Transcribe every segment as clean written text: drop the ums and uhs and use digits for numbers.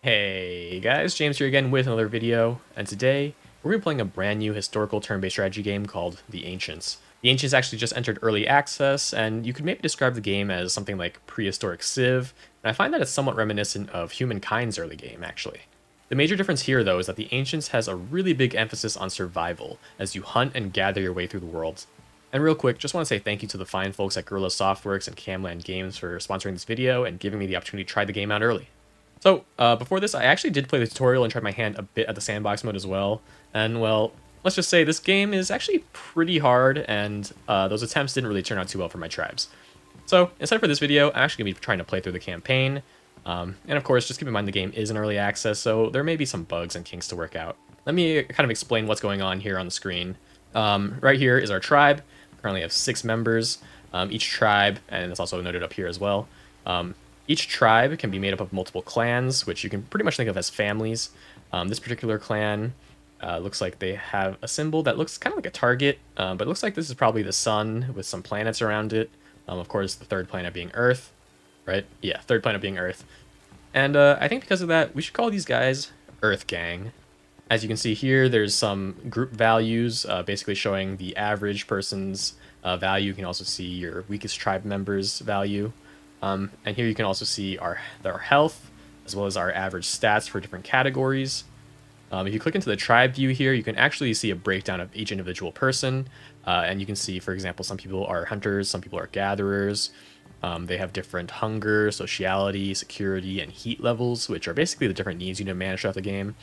Hey guys, James here again with another video, and today we're going to be playing a brand new historical turn-based strategy game called The Ancients. The Ancients actually just entered early access, and you could maybe describe the game as something like prehistoric Civ, and I find that it's somewhat reminiscent of Humankind's early game, actually. The major difference here, though, is that The Ancients has a really big emphasis on survival, as you hunt and gather your way through the world. And real quick, just want to say thank you to the fine folks at Guerrilla Softworks and Camland Games for sponsoring this video and giving me the opportunity to try the game out early. So, before this, I actually did play the tutorial and tried my hand a bit at the sandbox mode as well. And, well, let's just say this game is actually pretty hard, and those attempts didn't really turn out too well for my tribes. So, instead for this video, I'm actually going to be trying to play through the campaign. And of course, just keep in mind the game is in early access, so there may be some bugs and kinks to work out. Let me kind of explain what's going on here on the screen. Right here is our tribe. Currently have 6 members. Each tribe, and it's also noted up here as well, each tribe can be made up of multiple clans, which you can pretty much think of as families. This particular clan looks like they have a symbol that looks kind of like a target, but it looks like this is probably the sun with some planets around it. Of course, the third planet being Earth, right? Yeah, third planet being Earth. And I think because of that, we should call these guys Earth Gang. As you can see here, there's some group values, basically showing the average person's value. You can also see your weakest tribe member's value. And here you can also see our health, as well as our average stats for different categories. If you click into the tribe view here, you can actually see a breakdown of each individual person. And you can see, for example, some people are hunters, some people are gatherers. They have different hunger, sociality, security, and heat levels, which are basically the different needs you need to manage throughout the game.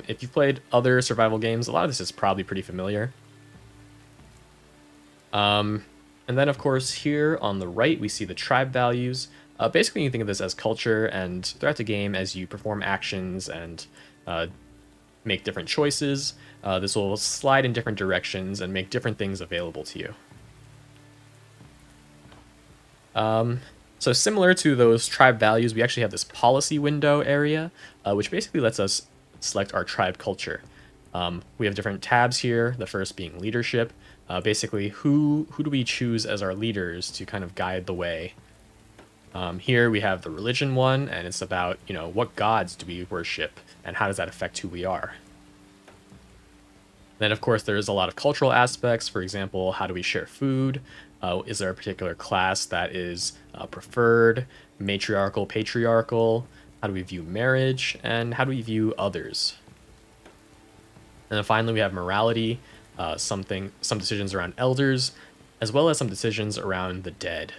If you've played other survival games, a lot of this is probably pretty familiar. And then, of course, here on the right, we see the tribe values. Basically, you can think of this as culture, and throughout the game, as you perform actions and make different choices, this will slide in different directions and make different things available to you. So similar to those tribe values, we actually have this policy window area, which basically lets us select our tribe culture. We have different tabs here, the first being leadership. Basically, who do we choose as our leaders to kind of guide the way? Here we have the religion one, and it's about, what gods do we worship, and how does that affect who we are? Then, of course, there's a lot of cultural aspects. For example, how do we share food? Is there a particular class that is preferred, matriarchal, patriarchal? How do we view marriage? And how do we view others? And then finally, we have morality, some decisions around elders, as well as some decisions around the dead.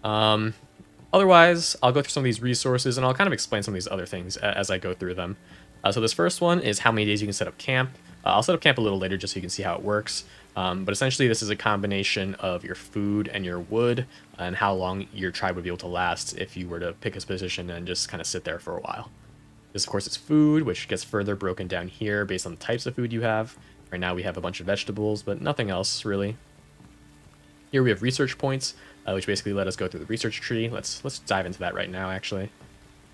Otherwise, I'll go through some of these resources, and I'll kind of explain some of these other things as I go through them. So this first one is how many days you can set up camp. I'll set up camp a little later just so you can see how it works. But essentially, this is a combination of your food and your wood, and how long your tribe would be able to last if you were to pick a position and just kind of sit there for a while. This, of course, is food, which gets further broken down here based on the types of food you have. Right now we have a bunch of vegetables, but nothing else, really. Here we have research points, which basically let us go through the research tree. Let's dive into that right now, actually.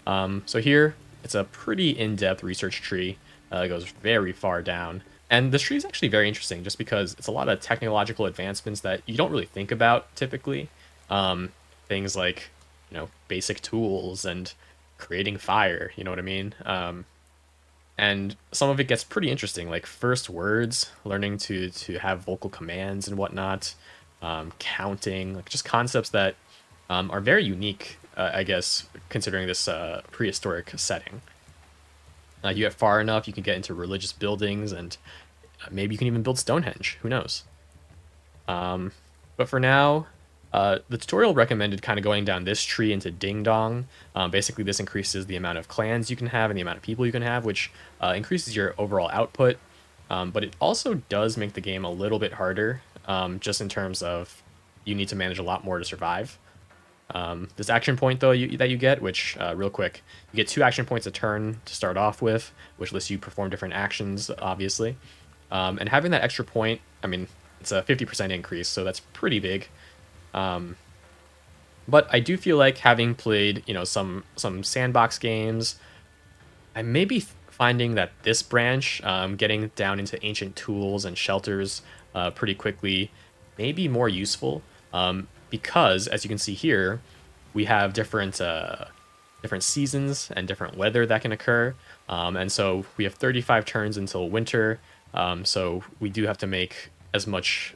So here, it's a pretty in-depth research tree. It goes very far down. And this tree is actually very interesting, just because it's a lot of technological advancements that you don't really think about, typically. Things like, basic tools and creating fire, you know what I mean? And some of it gets pretty interesting, like first words, learning to have vocal commands and whatnot, counting, like just concepts that are very unique, I guess, considering this prehistoric setting. You get far enough, you can get into religious buildings, and maybe you can even build Stonehenge, who knows? But for now, the tutorial recommended kind of going down this tree into Ding Dong. Basically, this increases the amount of clans you can have and the amount of people you can have, which increases your overall output. But it also does make the game a little bit harder, just in terms of you need to manage a lot more to survive. This action point, though, that you get, which, real quick, you get 2 action points a turn to start off with, which lets you perform different actions, obviously. And having that extra point, I mean, it's a 50% increase, so that's pretty big. But I do feel like, having played, some sandbox games, I may be finding that this branch, getting down into ancient tools and shelters pretty quickly, may be more useful. Because, as you can see here, we have different seasons and different weather that can occur. And so we have 35 turns until winter. So we do have to make as much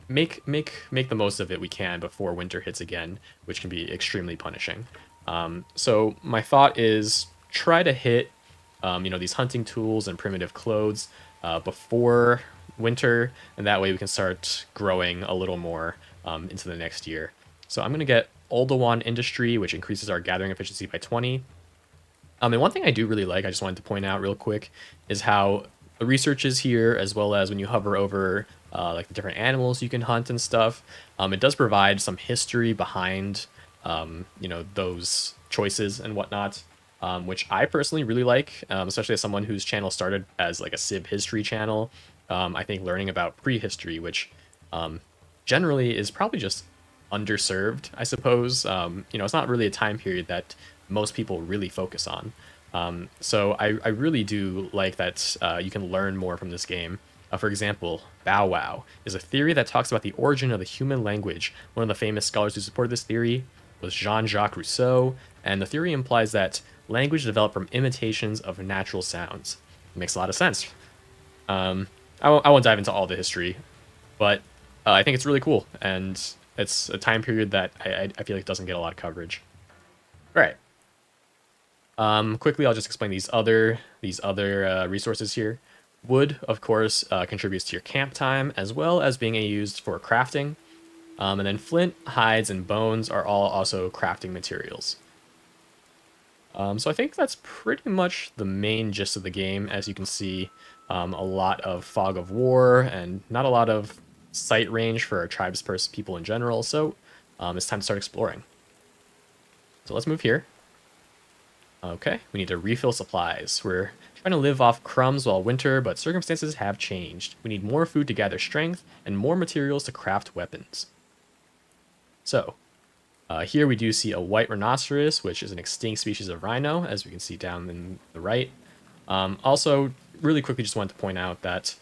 make the most of it we can before winter hits again, which can be extremely punishing. So my thought is try to hit these hunting tools and primitive clothes before winter, and that way we can start growing a little more into the next year. So I'm going to get Oldowan Industry, which increases our gathering efficiency by 20. And one thing I do really like, I just wanted to point out real quick, is how the research is here, as well as when you hover over like the different animals you can hunt and stuff. It does provide some history behind those choices and whatnot, which I personally really like, especially as someone whose channel started as like a Civ history channel. I think learning about prehistory, which generally is probably just underserved, I suppose. It's not really a time period that most people really focus on. So I really do like that you can learn more from this game. For example, Bow Wow is a theory that talks about the origin of the human language. One of the famous scholars who supported this theory was Jean-Jacques Rousseau, and the theory implies that language developed from imitations of natural sounds. It makes a lot of sense. I won't dive into all the history, but I think it's really cool, and it's a time period that I feel like doesn't get a lot of coverage. All right. Quickly, I'll just explain these other resources here. Wood, of course, contributes to your camp time, as well as being used for crafting. And then flint, hides, and bones are all also crafting materials. So I think that's pretty much the main gist of the game. As you can see, a lot of fog of war and not a lot of sight range for our tribes people in general. So it's time to start exploring. So let's move here. Okay, we need to refill supplies. We're trying to live off crumbs while winter, but circumstances have changed. We need more food to gather strength and more materials to craft weapons. So here we do see a white rhinoceros, which is an extinct species of rhino, as we can see down in the right. Also, really quickly, just wanted to point out that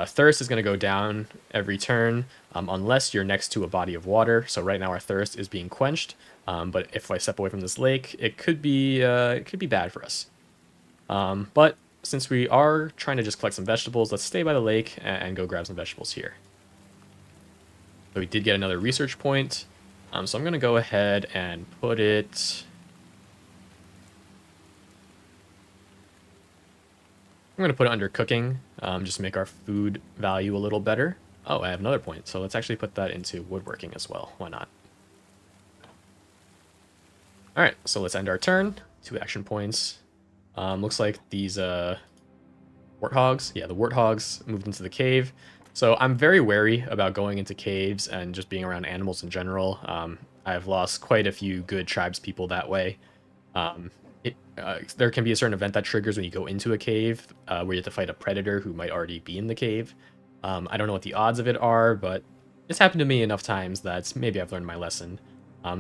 thirst is going to go down every turn unless you're next to a body of water. So right now our thirst is being quenched, but if I step away from this lake, it could be bad for us. But since we are trying to just collect some vegetables, let's stay by the lake and go grab some vegetables here. So we did get another research point. So I'm going to go ahead and put it... I'm going to put it under cooking, just to make our food value a little better. Oh, I have another point, so let's actually put that into woodworking as well. Why not? Alright, so let's end our turn. 2 action points. Looks like these warthogs, yeah, the warthogs moved into the cave. So I'm very wary about going into caves and just being around animals in general. I've lost quite a few good tribes people that way. There can be a certain event that triggers when you go into a cave where you have to fight a predator who might already be in the cave. I don't know what the odds of it are, but it's happened to me enough times that maybe I've learned my lesson.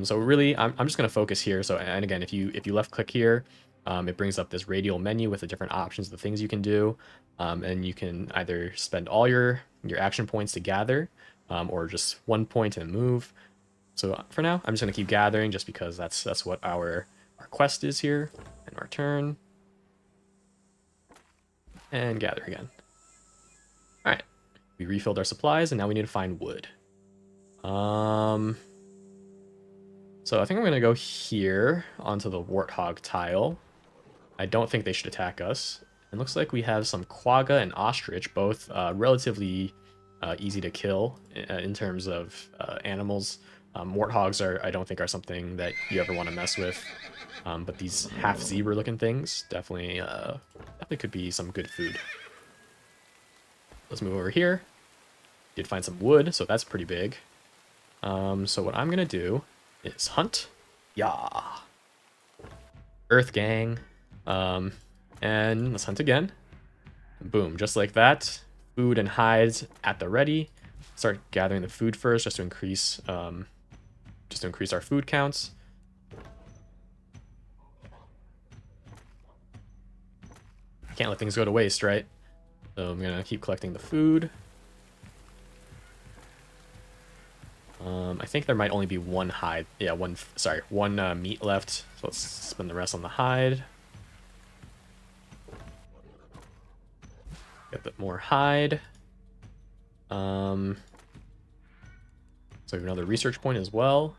So really, I'm just going to focus here. So, and again, if you left click here, it brings up this radial menu with the different options, the things you can do, and you can either spend all your action points to gather, or just 1 point and move. So for now, I'm just going to keep gathering just because that's what our quest is here. And our turn. And gather again. Alright. We refilled our supplies, and now we need to find wood. So I think I'm going to go here onto the warthog tile. I don't think they should attack us. It looks like we have some quagga and ostrich, both relatively easy to kill in terms of animals. Warthogs I don't think are something that you ever want to mess with. But these half zebra looking things definitely could be some good food. Let's move over here. Did find some wood, so that's pretty big. So what I'm gonna do is hunt. Yeah. Earth gang. And let's hunt again. Boom, just like that. Food and hides at the ready. Start gathering the food first, just to increase our food counts. Can't let things go to waste, right? So I'm gonna keep collecting the food. I think there might only be one hide. Yeah, one meat left. So let's spend the rest on the hide. Get the more hide. So we have another research point as well.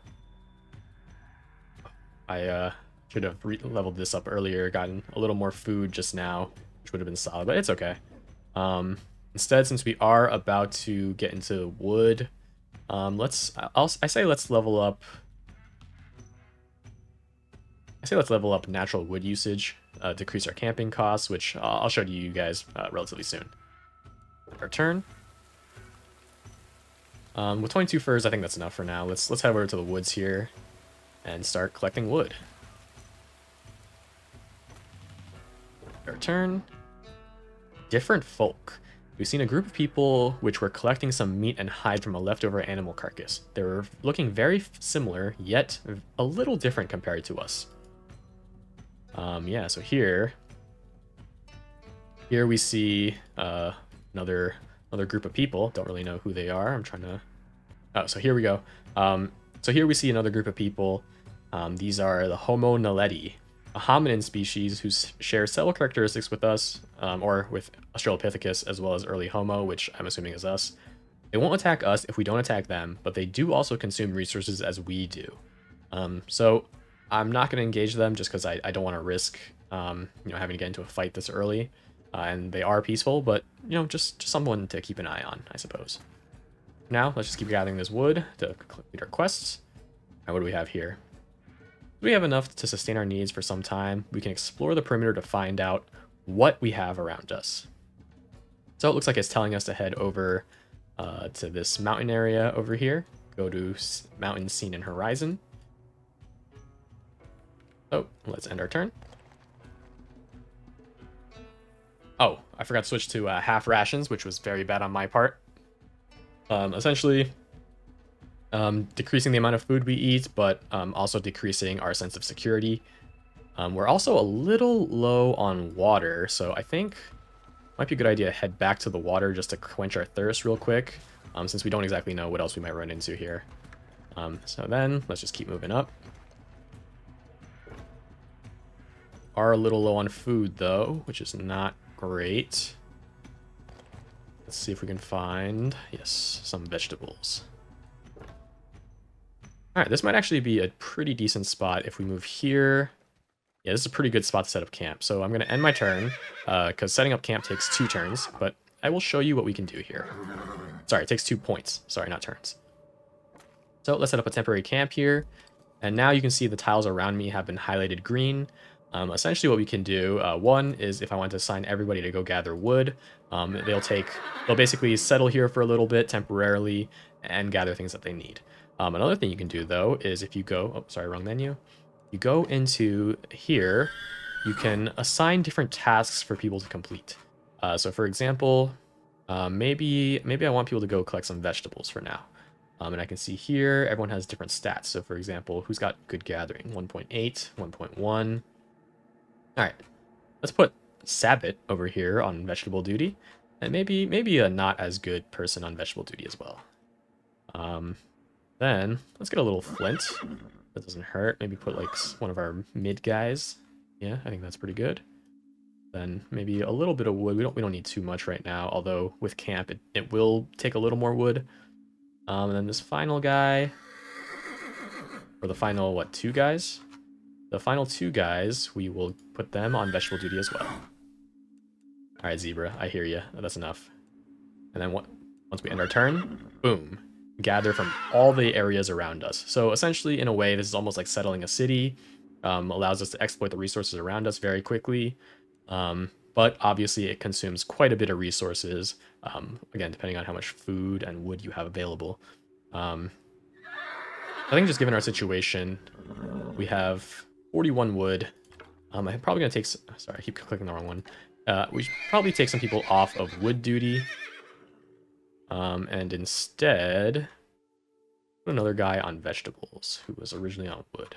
I should have leveled this up earlier, gotten a little more food just now, which would have been solid, but it's okay. Instead, since we are about to get into wood, I say let's level up. I say let's level up natural wood usage, decrease our camping costs, which I'll show you guys relatively soon. Our turn. With 22 furs, I think that's enough for now. Let's head over to the woods here and start collecting wood. Our turn. Different folk. We've seen a group of people which were collecting some meat and hide from a leftover animal carcass. They were looking very similar, yet a little different compared to us. Yeah, so here we see another group of people. Don't really know who they are. I'm trying to... Oh, so here we go. So here we see another group of people. These are the Homo naledi, a hominin species who share several characteristics with us, or with Australopithecus, as well as early Homo, which I'm assuming is us. They won't attack us if we don't attack them, but they do also consume resources as we do. So I'm not going to engage them just because I don't want to risk having to get into a fight this early. And they are peaceful, but just someone to keep an eye on, I suppose. Now let's just keep gathering this wood to complete our quests. And what do we have here? We have enough to sustain our needs for some time. We can explore the perimeter to find out what we have around us. So it looks like it's telling us to head over to this mountain area over here. Go to mountain seen in horizon. Oh, let's end our turn. Oh, I forgot to switch to half rations, which was very bad on my part. Essentially, decreasing the amount of food we eat, but also decreasing our sense of security. We're also a little low on water, so I think it might be a good idea to head back to the water just to quench our thirst real quick, since we don't exactly know what else we might run into here. So then, let's just keep moving up. Are a little low on food, though, which is not great. Let's see if we can find, yes, some vegetables. Alright, this might actually be a pretty decent spot if we move here. Yeah, this is a pretty good spot to set up camp. So I'm going to end my turn, because setting up camp takes 2 turns, but I will show you what we can do here. Sorry, it takes 2 points. Sorry, not turns. So let's set up a temporary camp here. And now you can see the tiles around me have been highlighted green. Essentially what we can do, one is if I want to assign everybody to go gather wood, they'll basically settle here for a little bit temporarily and gather things that they need. Another thing you can do though is if you go, oh, sorry, wrong menu. You go into here, you can assign different tasks for people to complete. So for example, maybe I want people to go collect some vegetables for now. And I can see here, everyone has different stats. So for example, who's got good gathering? 1.8, 1.1. All right, let's put Sabbath over here on vegetable duty, and maybe a not as good person on vegetable duty as well. Then let's get a little flint. That doesn't hurt. Maybe put like one of our mid guys. Yeah, I think that's pretty good. Then maybe a little bit of wood. We don't need too much right now. Although with camp, it will take a little more wood. And then this final guy, or the final 2 guys. The final 2 guys, we will put them on vegetable duty as well. All right, Zebra, I hear you. That's enough. And then once we end our turn, boom, gather from all the areas around us. So essentially, in a way, this is almost like settling a city. Allows us to exploit the resources around us very quickly. But obviously, it consumes quite a bit of resources. Again, depending on how much food and wood you have available. I think just given our situation, we have 41 wood. I'm probably going to take... Sorry, I keep clicking the wrong one. We should probably take some people off of wood duty. And instead, put another guy on vegetables who was originally on wood.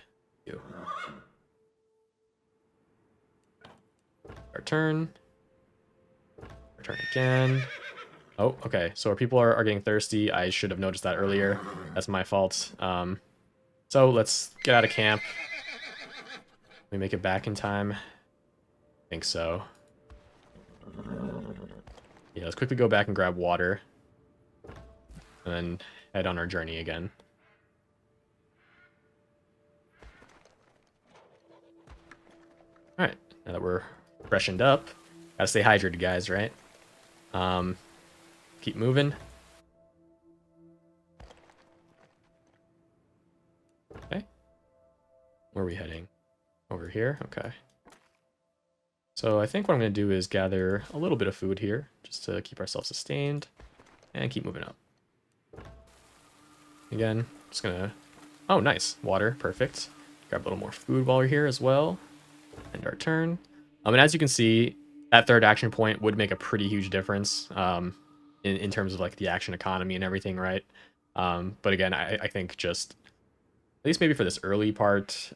Our turn. Our turn again. Oh, okay. So our people are getting thirsty. I should have noticed that earlier. That's my fault. So let's get out of camp. We make it back in time. I think so. Yeah, let's quickly go back and grab water. And then head on our journey again. Alright, now that we're freshened up, gotta stay hydrated, guys, right? Keep moving. Okay. Where are we heading? Over here? Okay. So I think what I'm going to do is gather a little bit of food here, just to keep ourselves sustained, and keep moving up. Again, just going to... Oh, nice. Water. Perfect. Grab a little more food while we're here as well. End our turn. And as you can see, that third action point would make a pretty huge difference in terms of like the action economy and everything, right? But again, I think just, at least maybe for this early part,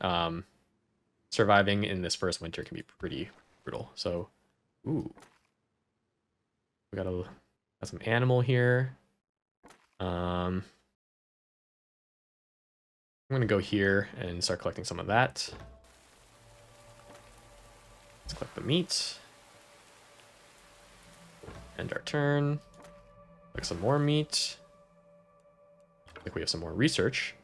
surviving in this first winter can be pretty brutal. So, ooh. We got some animal here. I'm going to go here and start collecting some of that. Let's collect the meat. End our turn. Collect some more meat. I think we have some more research.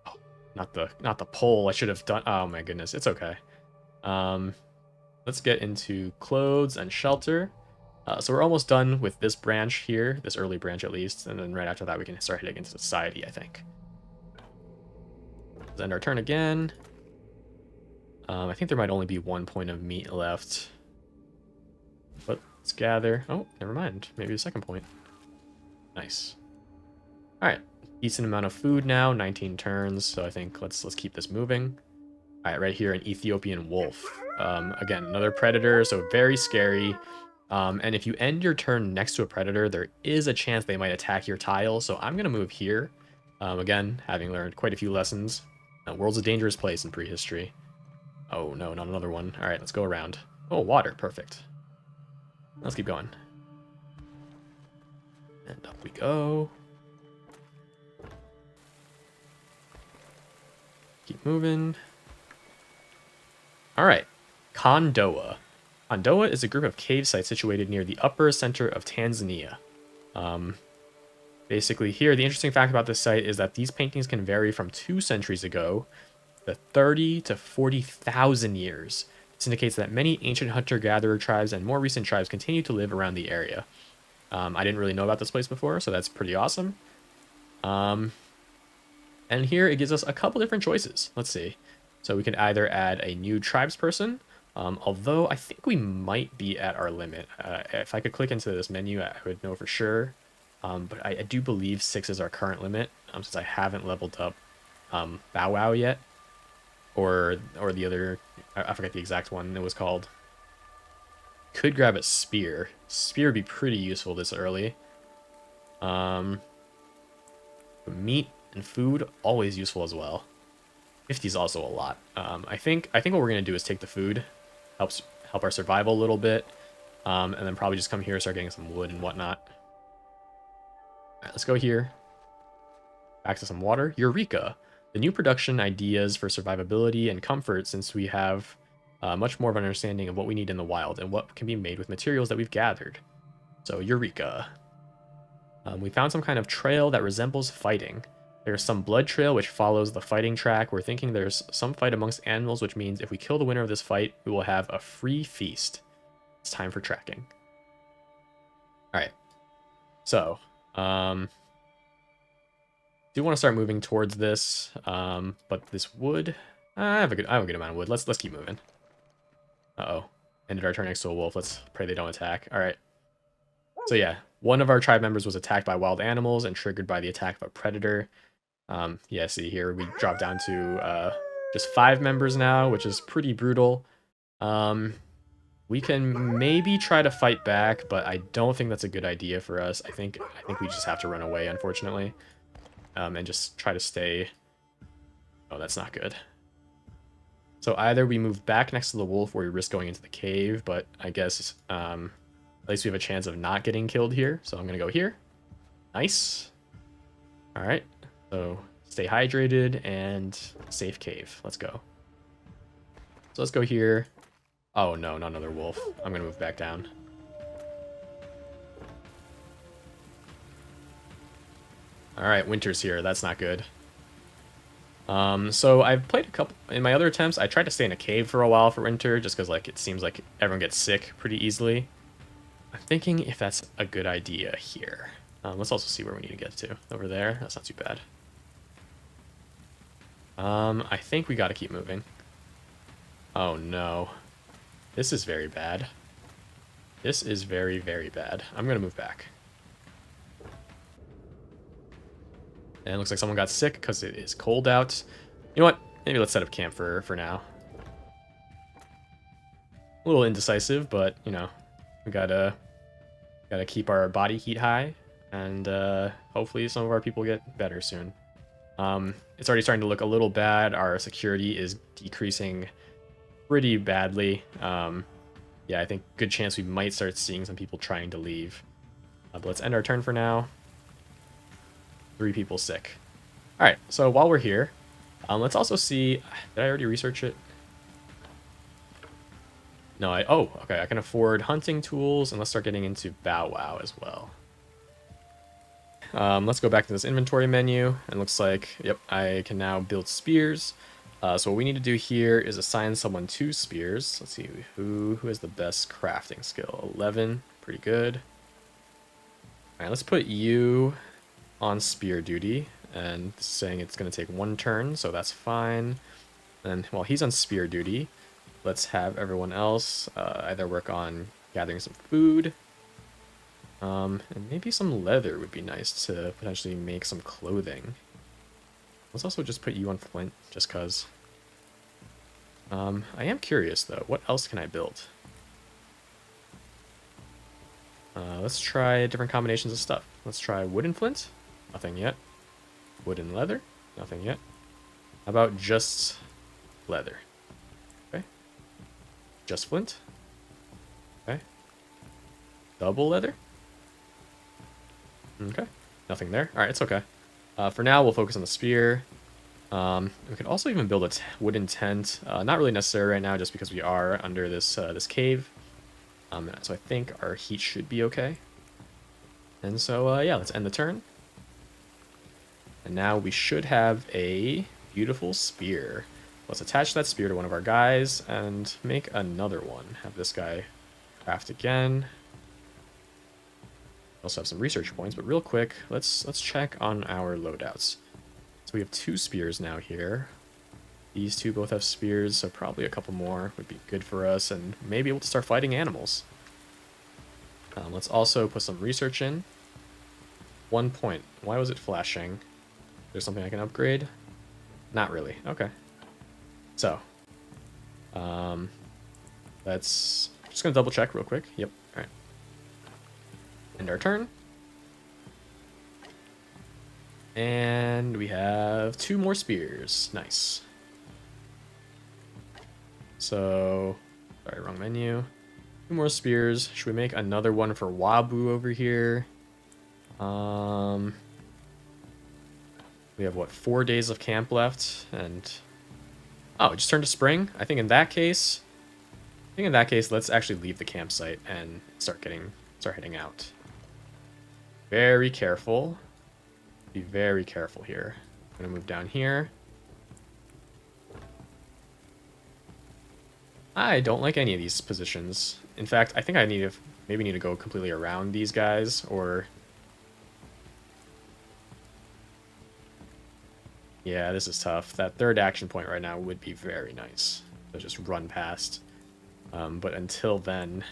Oh, not the pole. I should have done. Oh my goodness, it's okay. Let's get into clothes and shelter. So we're almost done with this branch here, this early branch at least, and then right after that we can start heading into society, I think. Let's end our turn again. I think there might only be 1 point of meat left. But let's gather. Oh, never mind. Maybe a second point. Nice. Alright. Decent amount of food now. 19 turns. So I think let's keep this moving. Alright, right here, an Ethiopian wolf. Again, another predator, so very scary. And if you end your turn next to a predator, there is a chance they might attack your tile. So I'm going to move here. Again, having learned quite a few lessons. The world's a dangerous place in prehistory. Oh, no, not another one. All right, let's go around. Oh, water. Perfect. Let's keep going. And up we go. Keep moving. All right. Kondoa. Kondoa is a group of cave sites situated near the upper center of Tanzania. Basically here, the interesting fact about this site is that these paintings can vary from 2 centuries ago to 30 to 40,000 years. This indicates that many ancient hunter-gatherer tribes and more recent tribes continue to live around the area. I didn't really know about this place before, so that's pretty awesome. And here it gives us a couple different choices. Let's see. So we can either add a new tribesperson, although I think we might be at our limit. If I could click into this menu, I would know for sure. But I do believe 6 is our current limit, since I haven't leveled up Bow Wow yet. Or the other, I forget the exact one it was called. Could grab a spear. Spear would be pretty useful this early. Meat and food, always useful as well. 50 is also a lot. I think what we're gonna do is take the food, help our survival a little bit, and then probably just come here and start getting some wood and whatnot. All right, let's go here. Back to some water. Eureka! The new production ideas for survivability and comfort, since we have much more of an understanding of what we need in the wild and what can be made with materials that we've gathered. So, Eureka! We found some kind of trail that resembles fighting. There's some blood trail which follows the fighting track. We're thinking there's some fight amongst animals, which means if we kill the winner of this fight, we will have a free feast. It's time for tracking. Alright. So, do want to start moving towards this, but this wood, I have a good amount of wood. Let's keep moving. Uh-oh. Ended our turn next to a wolf. Let's pray they don't attack. All right. So yeah, one of our tribe members was attacked by wild animals and triggered by the attack of a predator. Yeah, see here, we dropped down to just 5 members now, which is pretty brutal. We can maybe try to fight back, but I don't think that's a good idea for us. I think we just have to run away, unfortunately. And just try to stay... Oh, that's not good. So either we move back next to the wolf or we risk going into the cave, but I guess let's least we have a chance of not getting killed here. So I'm going to go here. Nice. All right. So stay hydrated and safe cave. Let's go. So let's go here. Oh no, not another wolf. I'm going to move back down. All right, winter's here. That's not good. So I've played a couple in my other attempts. I tried to stay in a cave for a while for winter just because like it seems like everyone gets sick pretty easily. I'm thinking if that's a good idea here. Let's also see where we need to get to. Over there. That's not too bad. I think we got to keep moving. Oh no. This is very bad. This is very, very bad. I'm going to move back. And it looks like someone got sick because it is cold out. You know what? Maybe let's set up camp for now. A little indecisive, but, you know, we gotta keep our body heat high. And hopefully some of our people get better soon. It's already starting to look a little bad. Our security is decreasing pretty badly. Yeah, I think good chance we might start seeing some people trying to leave. But let's end our turn for now. 3 people sick. All right, so while we're here, let's also see. Did I already research it? No, oh, okay. I can afford hunting tools, and let's start getting into Bow Wow as well. Let's go back to this inventory menu, and looks like, yep, I can now build spears. So what we need to do here is assign someone 2 spears. Let's see who has the best crafting skill. 11, pretty good. All right, let's put you on spear duty, and saying it's going to take 1 turn, so that's fine. And while he's on spear duty, let's have everyone else either work on gathering some food, and maybe some leather would be nice to potentially make some clothing. Let's also just put you on flint, just cause. I am curious though, what else can I build? Let's try different combinations of stuff. Let's try wooden flint. Nothing yet. Wooden leather. Nothing yet. How about just leather? Okay. Just flint. Okay. Double leather. Okay. Nothing there. All right, it's okay. For now, we'll focus on the spear. We could also even build a wooden tent. Not really necessary right now, just because we are under this this cave. So I think our heat should be okay. And so yeah, let's end the turn. And now we should have a beautiful spear. Let's attach that spear to one of our guys and make another one. Have this guy craft again. We also have some research points, but real quick, let's check on our loadouts. So we have 2 spears now here. These 2 both have spears, so probably a couple more would be good for us, and maybe able to start fighting animals. Let's also put some research in. 1 point. Why was it flashing? There's something I can upgrade? Not really. Okay. So, let's just gonna double check real quick. Yep. All right. End our turn. And we have 2 more spears. Nice. So, sorry, wrong menu. 2 more spears. Should we make another one for Wabu over here? We have, what, 4 days of camp left, and... Oh, it just turned to spring? I think in that case, let's actually leave the campsite and start heading out. Very careful. Be very careful here. I'm gonna move down here. I don't like any of these positions. In fact, I think I maybe need to go completely around these guys, or... Yeah, this is tough. That 3rd action point right now would be very nice. So just run past. But until then,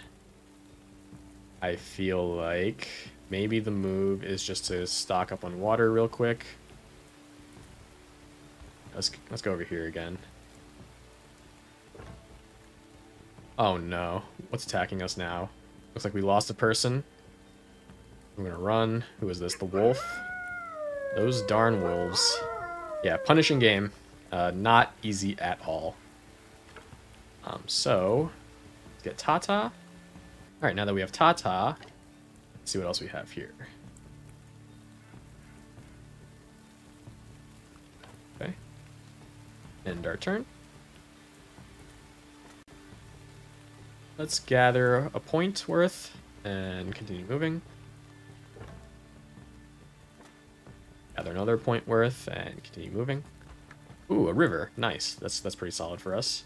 I feel like maybe the move is just to stock up on water real quick. Let's go over here again. Oh no, what's attacking us now? Looks like we lost a person. I'm gonna run. Who is this? The wolf? Those darn wolves. Yeah, punishing game. Not easy at all. So, let's get Tata. Alright, now that we have Tata, let's see what else we have here. Okay. End our turn. Let's gather a point worth and continue moving. Gather another point worth and continue moving. Ooh, a river. Nice. That's pretty solid for us.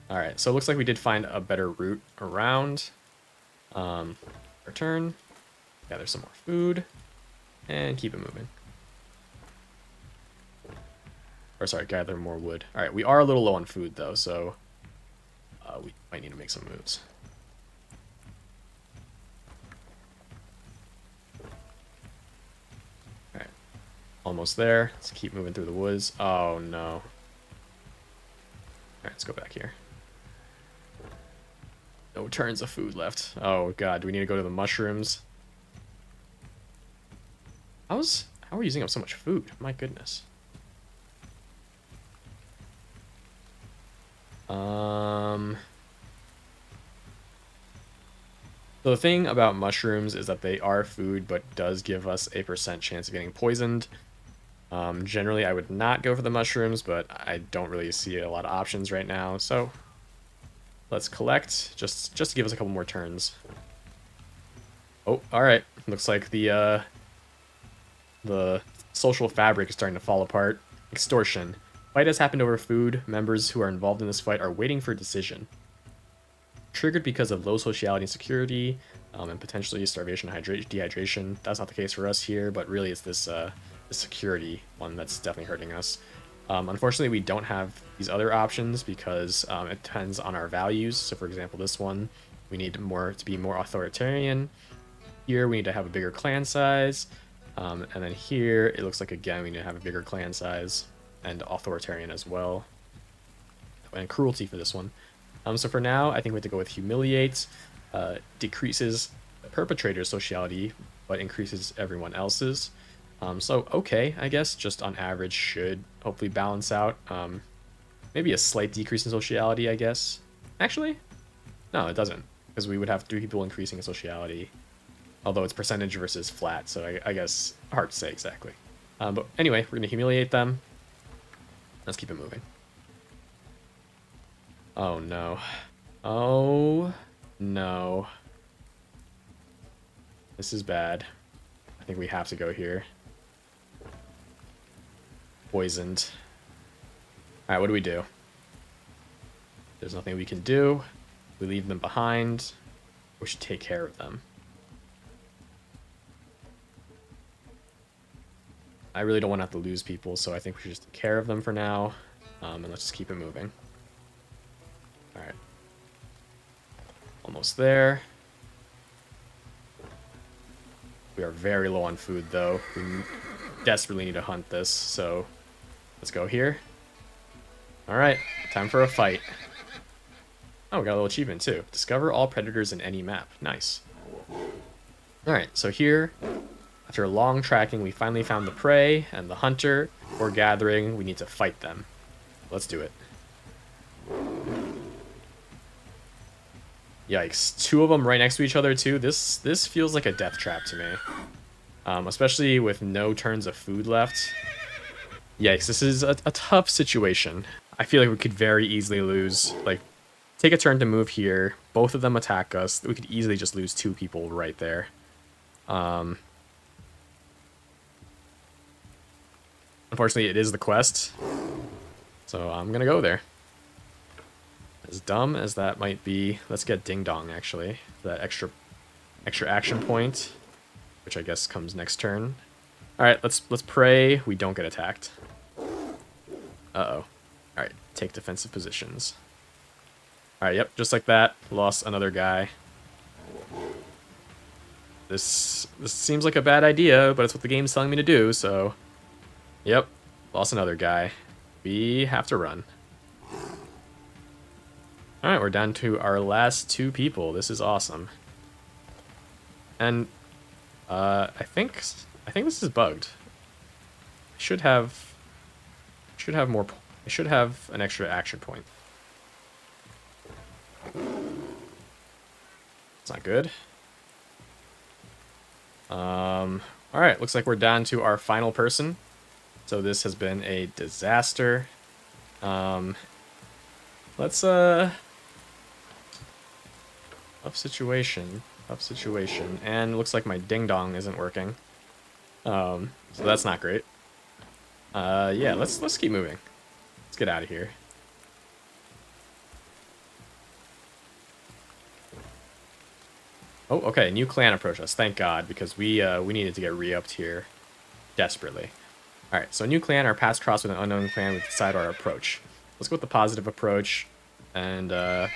Alright, so it looks like we did find a better route around. Return. Gather some more food. And keep it moving. Or sorry, gather more wood. Alright, we are a little low on food though, so we might need to make some moves. Alright. Almost there. Let's keep moving through the woods. Oh no. Alright, let's go back here. No turns of food left. Oh god, do we need to go to the mushrooms? How are we using up so much food? My goodness. So the thing about mushrooms is that they are food, but does give us a % chance of getting poisoned. Generally, I would not go for the mushrooms, but I don't really see a lot of options right now, so let's collect, just to give us a couple more turns. Oh, alright. Looks like the social fabric is starting to fall apart. Extortion. Fight has happened over food. Members who are involved in this fight are waiting for a decision. Triggered because of low sociality and security, and potentially starvation, dehydration. That's not the case for us here, but really it's this security one that's definitely hurting us. Unfortunately, we don't have these other options because it depends on our values. So for example, this one, we need to be more authoritarian. Here, we need to have a bigger clan size. And then here, it looks like, again, we need to have a bigger clan size and authoritarian as well. And cruelty for this one. So for now, I think we have to go with humiliate. Decreases the perpetrator's sociality, but increases everyone else's. So okay, I guess, just on average should hopefully balance out. Maybe a slight decrease in sociality, I guess. Actually, no, it doesn't, because we would have 3 people increasing in sociality, although it's percentage versus flat, so I guess hard to say exactly. But anyway, we're going to humiliate them. Let's keep it moving. Oh no. Oh no. This is bad. I think we have to go here. Poisoned. Alright, what do we do? There's nothing we can do. We leave them behind. We should take care of them. I really don't want to have to lose people, so I think we should just take care of them for now. And let's just keep it moving. Alright. Almost there. We are very low on food, though. We desperately need to hunt this, so let's go here. Alright, time for a fight. Oh, we got a little achievement, too. Discover all predators in any map. Nice. Alright, so here, after a long tracking, we finally found the prey and the hunter. We're gathering. We need to fight them. Let's do it. Yikes. 2 of them right next to each other, too. This feels like a death trap to me. Especially with no turns of food left. Yikes, this is a tough situation. I feel like we could very easily lose, like, take a turn to move here. Both of them attack us. We could easily just lose 2 people right there. Unfortunately, it is the quest. So I'm gonna go there. As dumb as that might be, let's get Ding Dong, actually. That extra action point, which I guess comes next turn. Alright, let's pray we don't get attacked. Uh-oh. Alright, take defensive positions. Alright, yep, just like that. Lost another guy. This seems like a bad idea, but it's what the game's telling me to do, so... Yep, lost another guy. We have to run. Alright, we're down to our last 2 people. This is awesome. And, I think this is bugged. I should have more... I should have an extra action point. It's not good. Alright, looks like we're down to our final person. So this has been a disaster. Let's, tough situation. Tough situation. And it looks like my ding-dong isn't working. So that's not great. Yeah, let's keep moving. Let's get out of here. Oh, okay, new clan approached us. Thank God, because we needed to get re-upped here desperately. All right, so new clan, our paths cross with an unknown clan. We decide our approach. Let's go with the positive approach, and I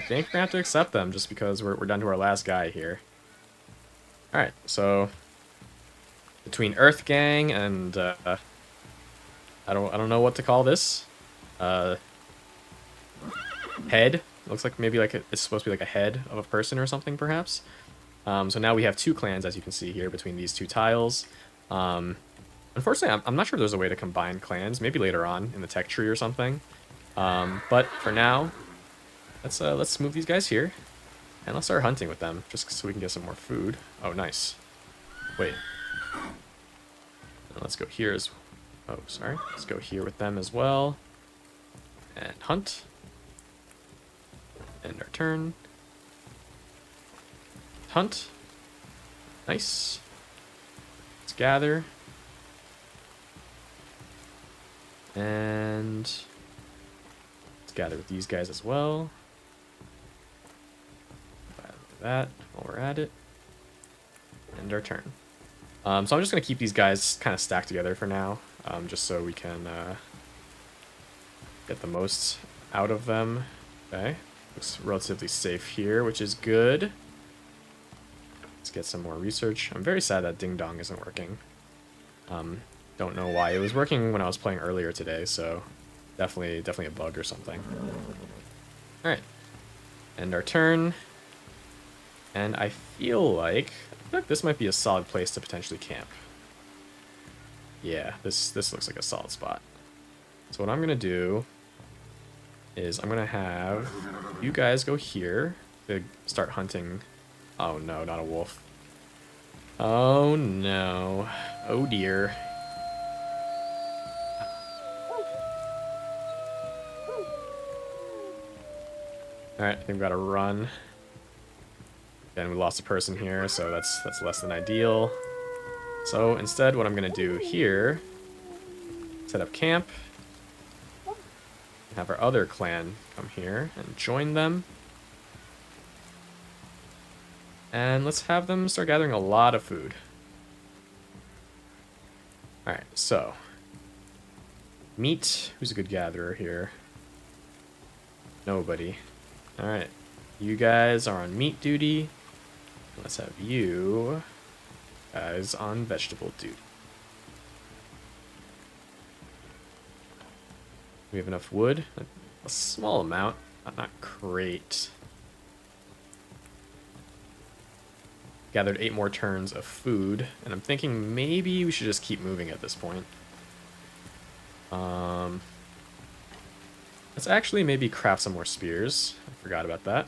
think we're gonna have to accept them just because we're down to our last guy here. All right, so between Earth Gang and I don't know what to call this. Head. Looks like maybe like it's supposed to be like a head of a person or something, perhaps. So now we have two clans, as you can see here, between these two tiles. Unfortunately, I'm not sure if there's a way to combine clans. Maybe later on in the tech tree or something. But for now, let's move these guys here, and let's start hunting with them, just so we can get some more food. Oh, nice. Wait. And let's go here as. Oh, sorry. Let's go here with them as well, and hunt. End our turn. Hunt. Nice. Let's gather. And let's gather with these guys as well. That while we're at it. End our turn. So I'm just going to keep these guys kind of stacked together for now, just so we can get the most out of them. Okay. Looks relatively safe here, which is good. Let's get some more research. I'm very sad that Ding Dong isn't working. Don't know why. It was working when I was playing earlier today, so definitely a bug or something. Alright. End our turn. And I feel like this might be a solid place to potentially camp. Yeah, this looks like a solid spot. So what I'm gonna do is I'm gonna have you guys go here to start hunting. Oh no, not a wolf. Oh no. Oh dear. Alright, I think we gotta run. And we lost a person here, so that's less than ideal. So instead what I'm gonna do here, set up camp. Have our other clan come here and join them. And let's have them start gathering a lot of food. Alright, so. Meat. Who's a good gatherer here? Nobody. Alright. You guys are on meat duty. Let's have you guys on vegetable duty. We have enough wood. A small amount, but not great. Gathered 8 more turns of food, and I'm thinking maybe we should just keep moving at this point. Let's actually maybe craft some more spears. I forgot about that.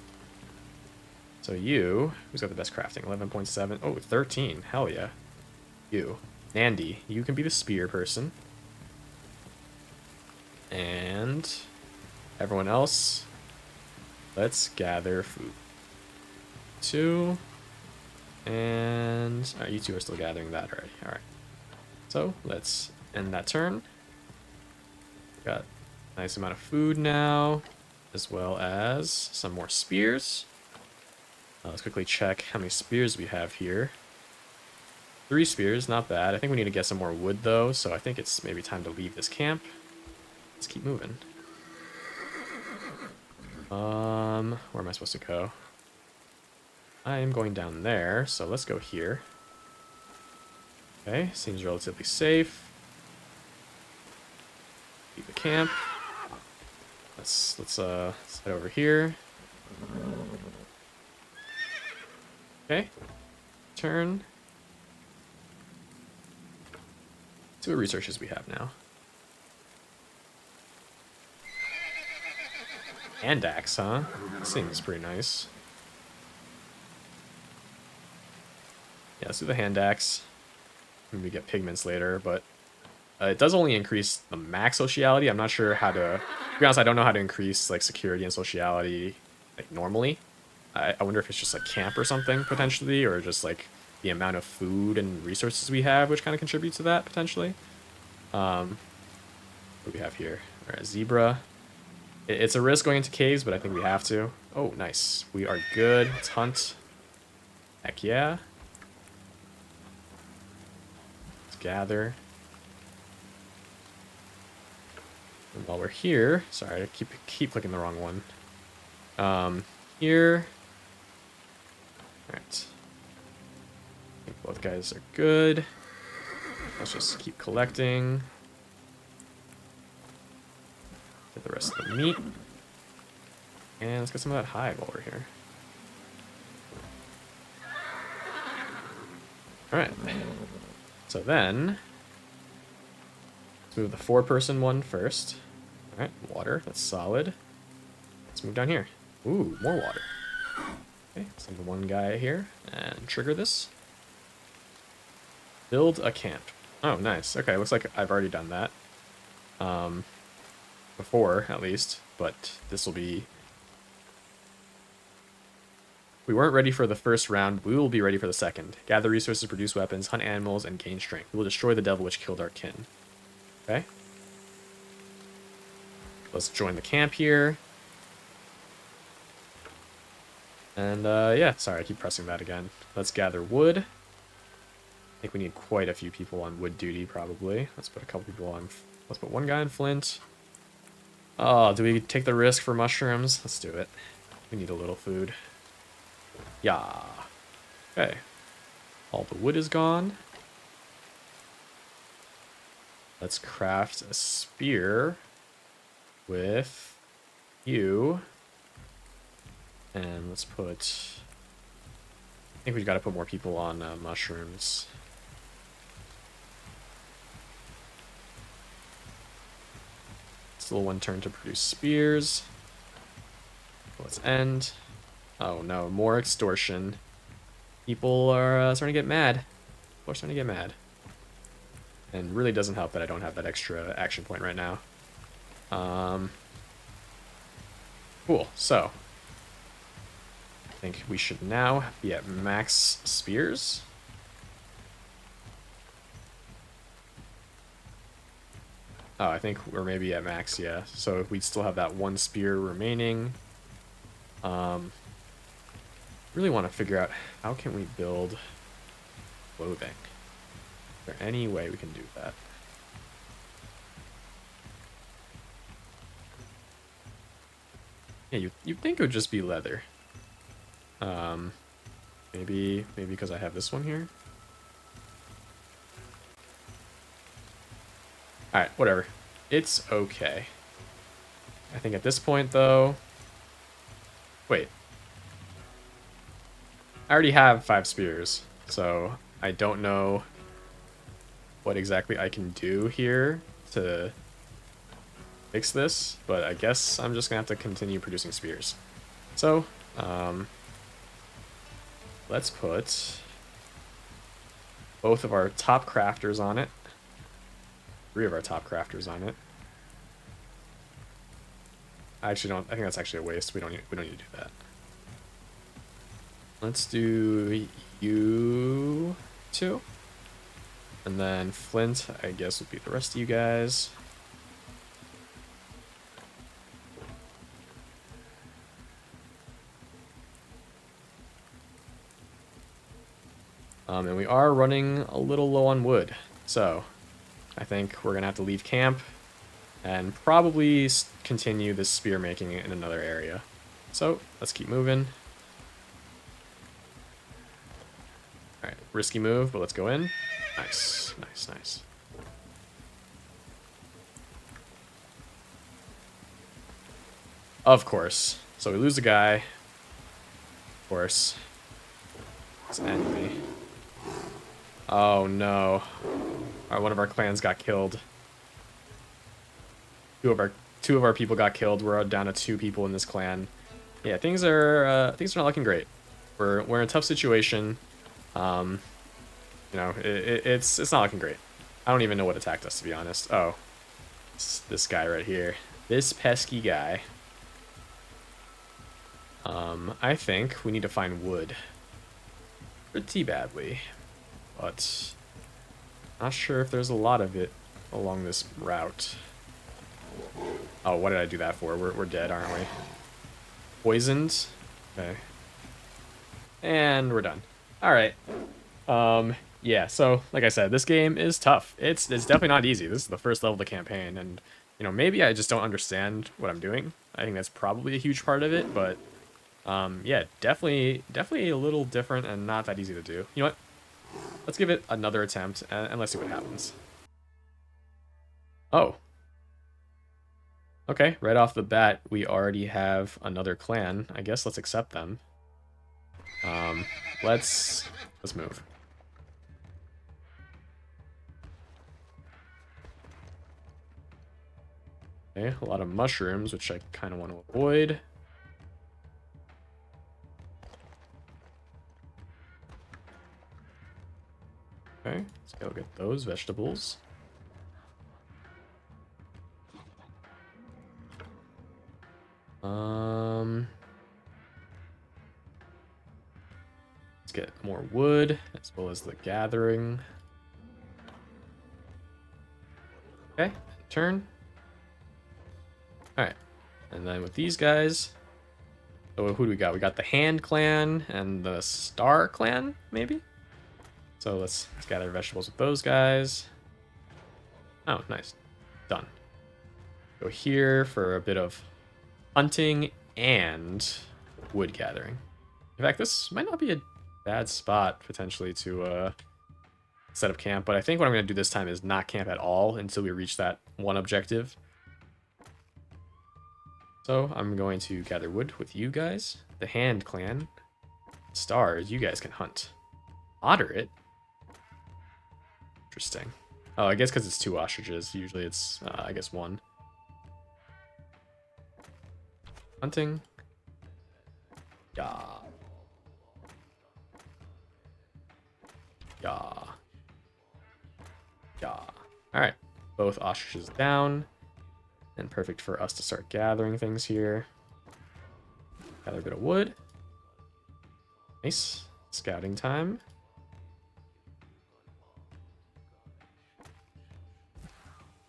So you, who's got the best crafting? 11.7. Oh, 13. Hell yeah. You. Nandy, you can be the spear person. And everyone else, let's gather food. 2. And you two are still gathering that already. Alright. So let's end that turn. Got a nice amount of food now, as well as some more spears. Let's quickly check how many spears we have here. 3 spears, not bad. I think we need to get some more wood though, so I think it's maybe time to leave this camp. Let's keep moving. Where am I supposed to go? I am going down there, so let's go here. Okay, seems relatively safe. Leave the camp. Let's head over here. Okay. Turn. See what researches we have now. Hand axe, huh? Seems pretty nice. Yeah, let's do the hand axe. Maybe get pigments later, but it does only increase the max sociality. I'm not sure how to be honest, I don't know how to increase like security and sociality like normally. I wonder if it's just like camp or something potentially, or just like the amount of food and resources we have, which kind of contributes to that potentially. What do we have here? All right, zebra. It's a risk going into caves, but I think we have to. Oh, nice. We are good. Let's hunt. Heck yeah. Let's gather. And while we're here, sorry, I keep clicking the wrong one. Here. All right. I think both guys are good. Let's just keep collecting. Get the rest of the meat. And let's get some of that hide while we're here. Alright. So then, let's move the 4-person one first. Alright, water, that's solid. Let's move down here. Ooh, more water. Okay, send the one guy here and trigger this. Build a camp. Oh, nice. Okay, looks like I've already done that. Before, at least, but this will be... We weren't ready for the first round, but we will be ready for the second. Gather resources, produce weapons, hunt animals, and gain strength. We will destroy the devil which killed our kin. Okay? Let's join the camp here. And, yeah, sorry, I keep pressing that again. Let's gather wood. I think we need quite a few people on wood duty, probably. Let's put a couple people on... Let's put one guy on flint. Oh, do we take the risk for mushrooms? Let's do it. We need a little food. Yeah. Okay. All the wood is gone. Let's craft a spear with you. And let's put... I think we've got to put more people on mushrooms. Still one turn to produce spears. Let's end. Oh no, more extortion. People are starting to get mad. People are starting to get mad. And really doesn't help that I don't have that extra action point right now. Cool, so. I think we should now be at max spears. Oh, I think we're maybe at max, yeah. So if we still have that one spear remaining. Really want to figure out how can we build clothing. Is there any way we can do that? Yeah, you'd think it would just be leather. Maybe because I have this one here. Alright, whatever. It's okay. I think at this point, though... Wait. I already have 5 spears, so I don't know what exactly I can do here to fix this, but I guess I'm just gonna have to continue producing spears. So, let's put both of our top crafters on it. 3 of our top crafters on it. I actually don't. I think that's actually a waste. We don't need to do that. Let's do you 2, and then flint. I guess would be the rest of you guys. And we are running a little low on wood, so I think we're gonna have to leave camp and probably continue this spear making in another area. So let's keep moving. All right, risky move, but let's go in. Nice, nice, nice. Of course. So we lose a guy. Of course. It's an enemy. Oh no. One of our clans got killed. Two of our people got killed. We're down to 2 people in this clan. Yeah, things are not looking great. We're in a tough situation. You know, it's not looking great. I don't even know what attacked us, to be honest. Oh, it's this guy right here. This pesky guy. I think we need to find wood pretty badly, but not sure if there's a lot of it along this route. Oh, what did I do that for? We're dead, aren't we? Poisoned? Okay. And we're done. Alright. Yeah, so, like I said, this game is tough. It's definitely not easy. This is the first level of the campaign, and, you know, maybe I just don't understand what I'm doing. I think that's probably a huge part of it, but, yeah, definitely a little different and not that easy to do. You know what? Let's give it another attempt, and let's see what happens. Oh. Okay, right off the bat, we already have another clan. I guess let's accept them. Let's move. Okay, a lot of mushrooms, which I kind of want to avoid. Okay, let's go get those vegetables. Let's get more wood, as well as the gathering. Okay, turn. Alright, and then with these guys, so who do we got? We got the Hand Clan and the Star Clan, maybe? So let's gather vegetables with those guys. Oh, nice. Done. Go here for a bit of hunting and wood gathering. In fact, this might not be a bad spot, potentially, to set up camp, but I think what I'm going to do this time is not camp at all until we reach that one objective. So I'm going to gather wood with you guys. The Hand Clan. Stars, you guys can hunt. Moderate? Interesting. Oh, I guess because it's 2 ostriches. Usually it's, I guess, 1. Hunting. Yeah. Yeah. Yeah. Alright. Both ostriches down. And perfect for us to start gathering things here. Gather a bit of wood. Nice. Scouting time.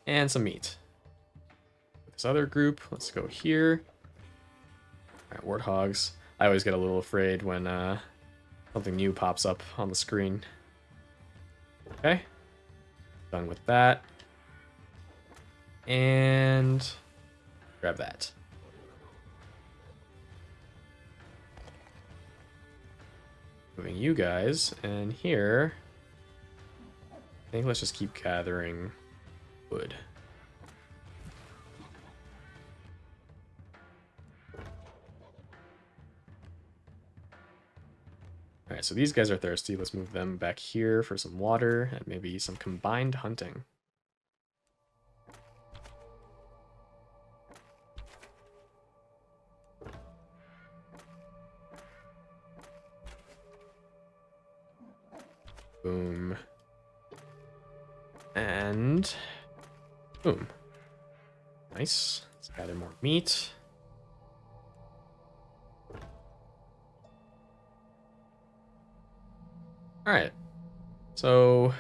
And some meat. This other group, let's go here. Alright, warthogs. I always get a little afraid when something new pops up on the screen. Okay. Done with that. And grab that. Moving you guys, and here, I think let's just keep gathering wood. Alright, so these guys are thirsty. Let's move them back here for some water and maybe some combined hunting. Boom. And boom. Nice. Let's gather more meat. Alright. So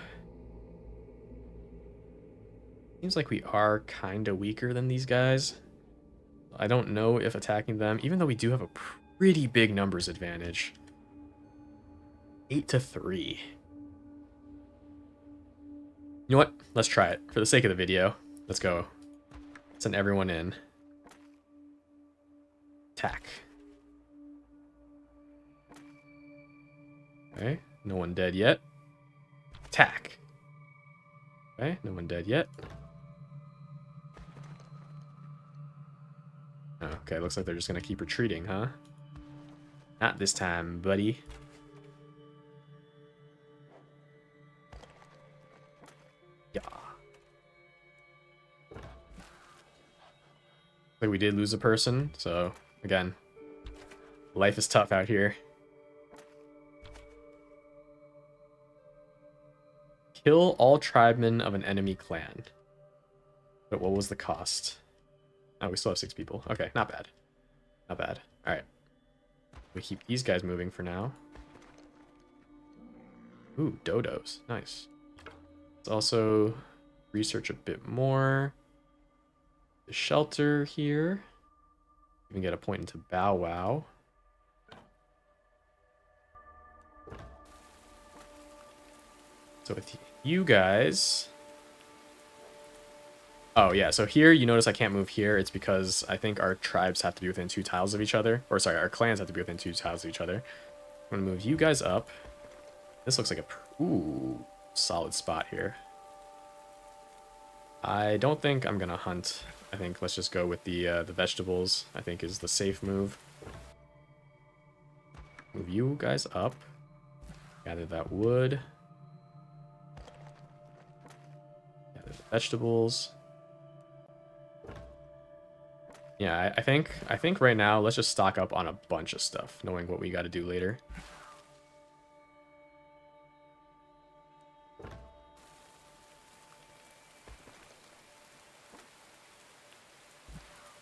seems like we are kind of weaker than these guys. I don't know if attacking them, even though we do have a pretty big numbers advantage. 8-3. You know what? Let's try it. For the sake of the video, let's go. Send everyone in. Attack. Okay, no one dead yet. Attack. Okay, no one dead yet. Okay, looks like they're just gonna keep retreating, huh? Not this time, buddy. Yeah. Like we did lose a person, so again, life is tough out here. Kill all tribesmen of an enemy clan. But what was the cost? Oh, we still have 6 people. Okay, not bad. Not bad. Alright. We keep these guys moving for now. Ooh, dodos. Nice. Let's also research a bit more. The shelter here. Even get a point into Bow Wow. So with you guys... Oh, yeah, so here, you notice I can't move here. It's because I think our tribes have to be within 2 tiles of each other. Or, sorry, our clans have to be within 2 tiles of each other. I'm going to move you guys up. This looks like a... Ooh, solid spot here. I don't think I'm going to hunt. I think let's just go with the vegetables, I think is the safe move. Move you guys up. Gather that wood. Gather the vegetables. Yeah, I think right now let's just stock up on a bunch of stuff, knowing what we got to do later.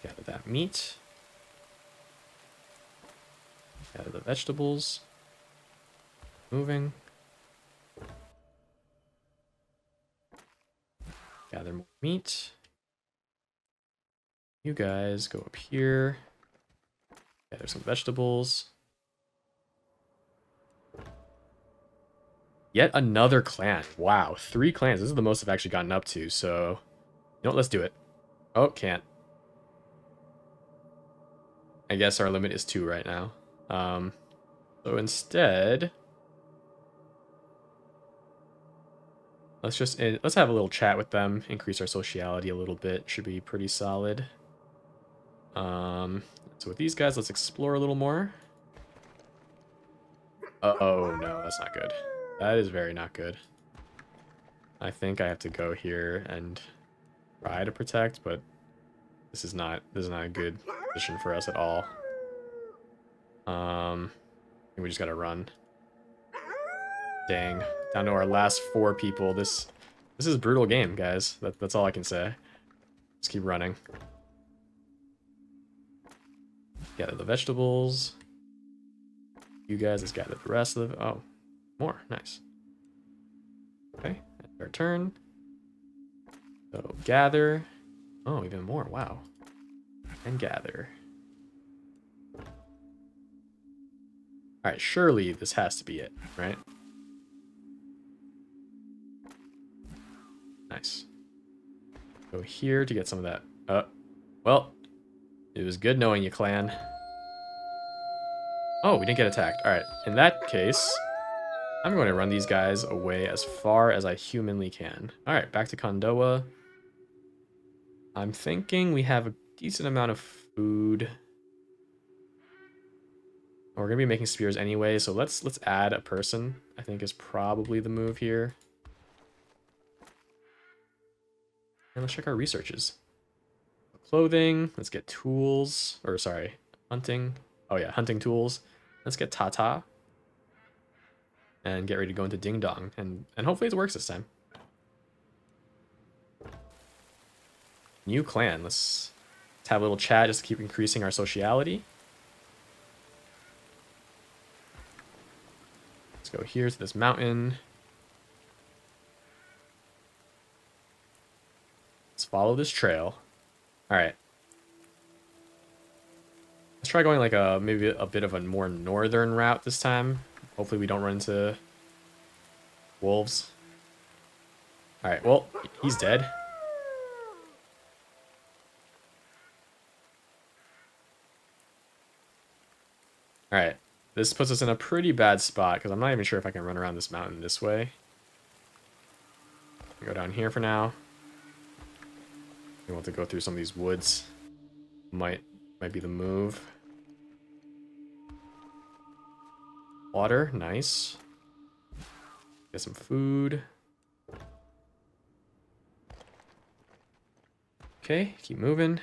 Gather that meat. Gather the vegetables. Moving. Gather more meat. You guys go up here. Gather some vegetables. Yet another clan. Wow, 3 clans. This is the most I've actually gotten up to, so... You know what, let's do it. Oh, can't. I guess our limit is 2 right now. So instead... let's have a little chat with them, increase our sociality a little bit. Should be pretty solid. So with these guys, let's explore a little more. Oh no, that's not good. That is very not good. I think I have to go here and try to protect, but this is not a good position for us at all. I think we just gotta run. Dang, down to our last 4 people. This is a brutal game, guys. That's all I can say. Just keep running. Gather the vegetables. You guys, let's gather the rest of the... Oh, more. Nice. Okay, that's our turn. So, gather. Oh, even more. Wow. And gather. Alright, surely this has to be it, right? Nice. Go here to get some of that. Well, it was good knowing you, clan. Oh, we didn't get attacked. Alright, in that case, I'm going to run these guys away as far as I humanly can. Alright, back to Kondoa. I'm thinking we have a decent amount of food. We're going to be making spears anyway, so let's add a person, I think is probably the move here. And let's check our researches. Clothing, let's get tools, or sorry, hunting. Oh yeah, hunting tools. Let's get Tata. And get ready to go into Ding Dong, and hopefully it works this time. New clan, let's have a little chat just to keep increasing our sociality. Let's go here to this mountain. Let's follow this trail. Alright. Let's try going like maybe a bit of a more northern route this time. Hopefully we don't run into wolves. Alright, well, he's dead. Alright, this puts us in a pretty bad spot because I'm not even sure if I can run around this mountain this way. Go down here for now. We want to go through some of these woods. Might be the move. Water, nice. Get some food. Okay, keep moving.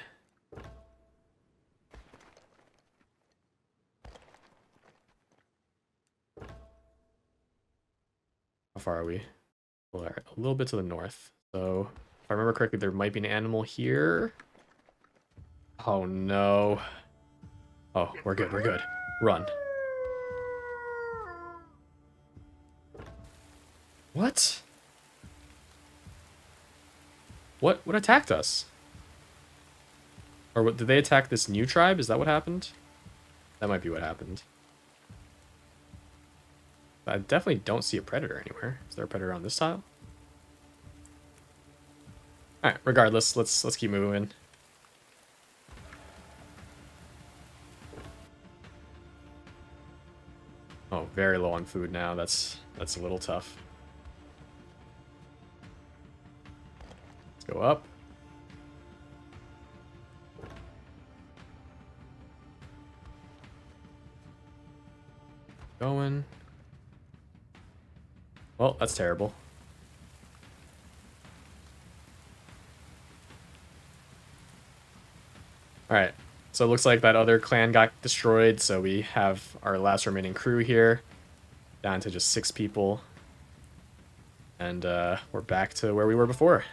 How far are we? Well, all right, a little bit to the north. So if I remember correctly, there might be an animal here. Oh no. Oh, we're good, we're good. Run. What? What attacked us? Or what, did they attack this new tribe? Is that what happened? That might be what happened. I definitely don't see a predator anywhere. Is there a predator on this tile? Alright, regardless, let's keep moving. Oh, very low on food now. That's a little tough. Let's go up. Going. Well, that's terrible. Alright, so it looks like that other clan got destroyed, so we have our last remaining crew here. Down to just 6 people. And we're back to where we were before.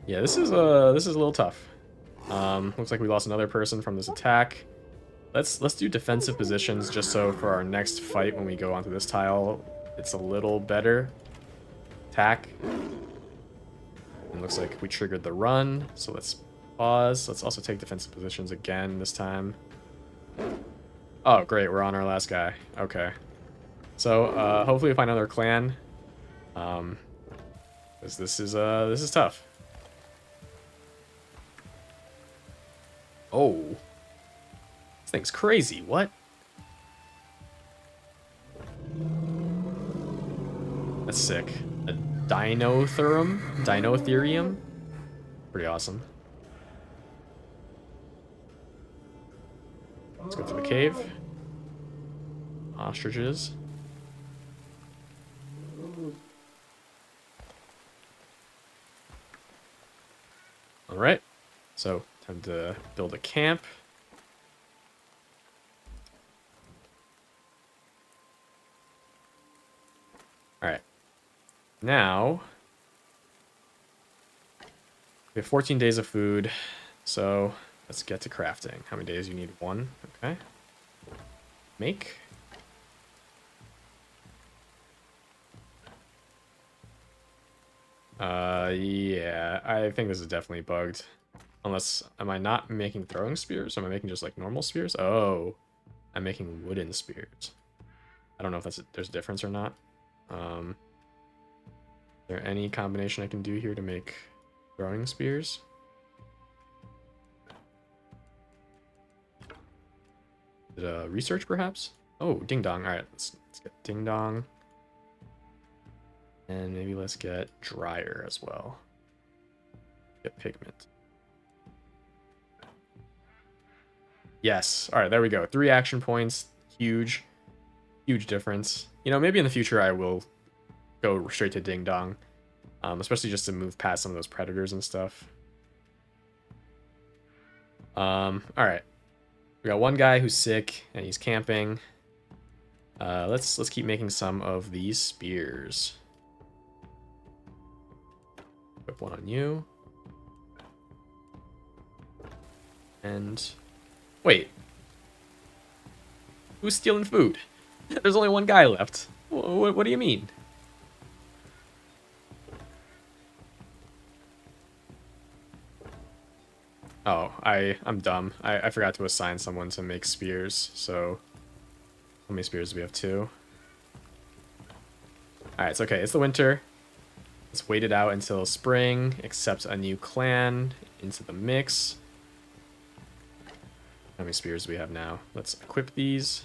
Yeah, this is a little tough. Looks like we lost another person from this attack. Let's do defensive positions just so for our next fight when we go onto this tile, it's a little better. Attack. And looks like we triggered the run, so let's pause. Let's also take defensive positions again this time. Oh, great, we're on our last guy. Okay. So, hopefully we find another clan. 'Cause this is tough. Oh. This thing's crazy. What? That's sick. A Dinotherium? Pretty awesome. Let's go through the cave. Ostriches. Alright. So, time to build a camp. Alright. Now, we have 14 days of food, so let's get to crafting. How many days you need? 1. Okay. Make. Yeah, I think this is definitely bugged. Unless, am I not making throwing spears? Am I making just like normal spears? Oh, I'm making wooden spears. I don't know if there's a difference or not. Is there any combination I can do here to make throwing spears? Is it research perhaps? Oh, ding dong. All right, let's get ding dong. And maybe let's get dryer as well. Get pigment. Yes. All right, there we go. 3 action points. Huge difference. You know, maybe in the future I will go straight to ding dong, especially just to move past some of those predators and stuff. All right. We got one guy who's sick and he's camping. Let's keep making some of these spears. Put one on you. And wait, who's stealing food? There's only one guy left. What do you mean? Oh, I'm dumb. I forgot to assign someone to make spears, so how many spears do we have? 2? Alright, it's okay. It's the winter. Let's wait it out until spring, accept a new clan into the mix. How many spears do we have now? Let's equip these.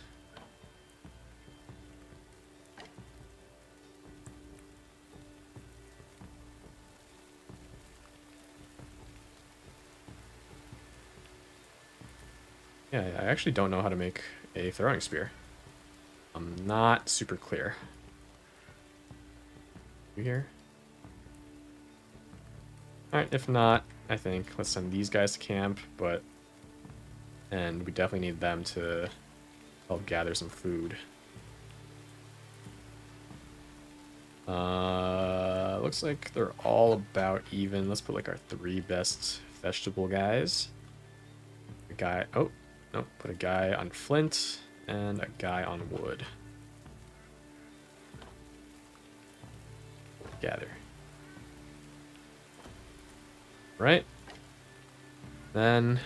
Yeah, I actually don't know how to make a throwing spear. I'm not super clear. You here? Alright, if not, I think. Let's send these guys to camp, and we definitely need them to help gather some food. Looks like they're all about even. Let's put like our 3 best vegetable guys. A guy, oh, no, put a guy on flint and a guy on wood. Gather. Right. Then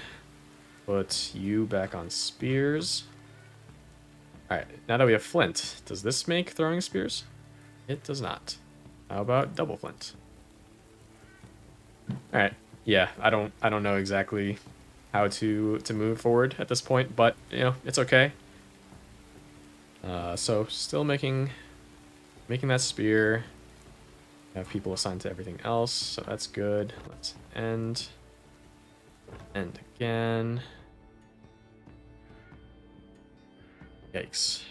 put you back on spears. Alright, now that we have flint, does this make throwing spears? It does not. How about double flint? Alright, yeah, I don't know exactly how to move forward at this point, but you know, it's okay. So still making that spear. Have people assigned to everything else, so that's good. Let's end. End again. Yikes.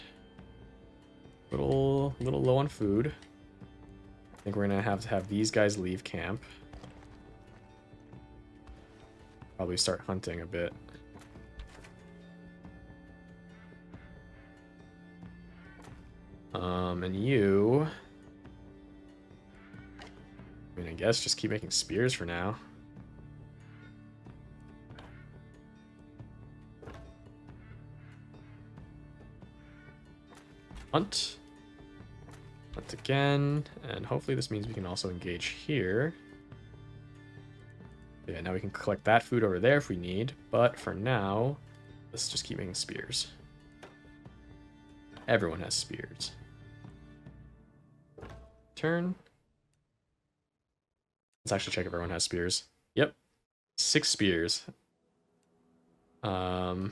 Little low on food. I think we're gonna have to have these guys leave camp. Probably start hunting a bit. And you... I mean, I guess just keep making spears for now. Hunt. Hunt again. And hopefully this means we can also engage here. Yeah, now we can collect that food over there if we need. But for now, let's just keep making spears. Everyone has spears. Turn. Let's actually check if everyone has spears. Yep. 6 spears. Cool.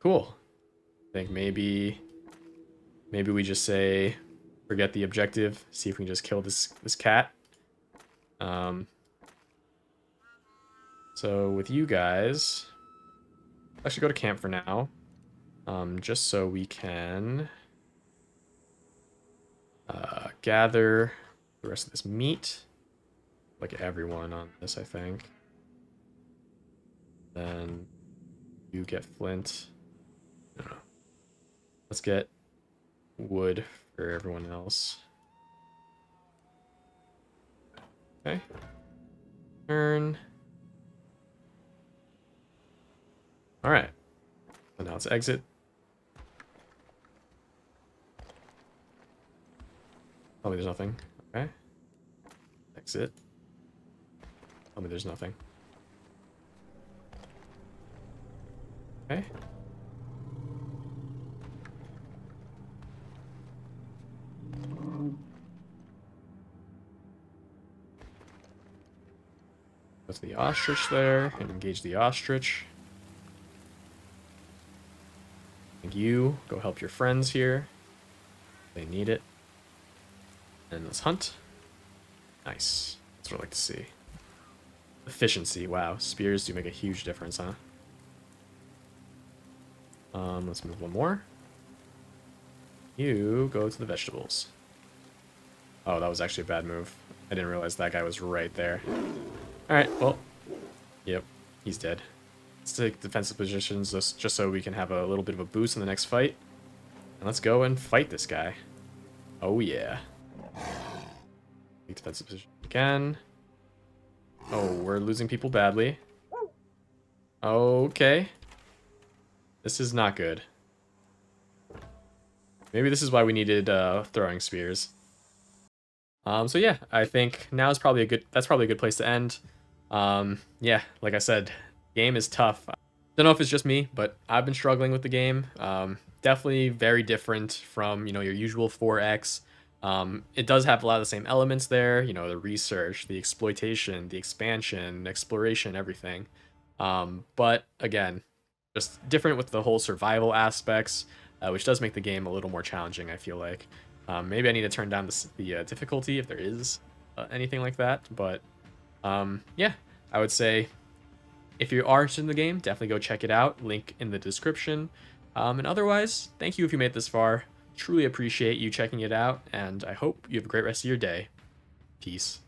I think maybe we just say forget the objective, see if we can just kill this cat. So with you guys, I should go to camp for now. Just so we can gather the rest of this meat. Like everyone on this, I think. Then you get flint. I don't know. Let's get wood for everyone else. Okay. Turn. Alright. So now let's exit. Tell me there's nothing. Okay. Exit. Tell me there's nothing. Okay. Go to the ostrich there and engage the ostrich. And you go help your friends here. They need it. And let's hunt. Nice. That's what I like to see. Efficiency. Wow. Spears do make a huge difference, huh? Let's move one more. You go to the vegetables. Oh, that was actually a bad move. I didn't realize that guy was right there. Alright, well. Yep, he's dead. Let's take defensive positions just so we can have a little bit of a boost in the next fight. And let's go and fight this guy. Oh, yeah. Take defensive position again. Oh, we're losing people badly. Okay. This is not good. Maybe this is why we needed throwing spears. So yeah, I think now is probably that's probably a good place to end. Yeah, like I said, game is tough. Don't know if it's just me, but I've been struggling with the game. Definitely very different from, you know, your usual 4X. It does have a lot of the same elements there, you know, the research, the exploitation, the expansion, exploration, everything. But again, just different with the whole survival aspects, which does make the game a little more challenging, I feel like. Maybe I need to turn down the difficulty if there is anything like that. But yeah, I would say if you are interested in the game, definitely go check it out. Link in the description. And otherwise, thank you if you made it this far. Truly appreciate you checking it out, and I hope you have a great rest of your day. Peace.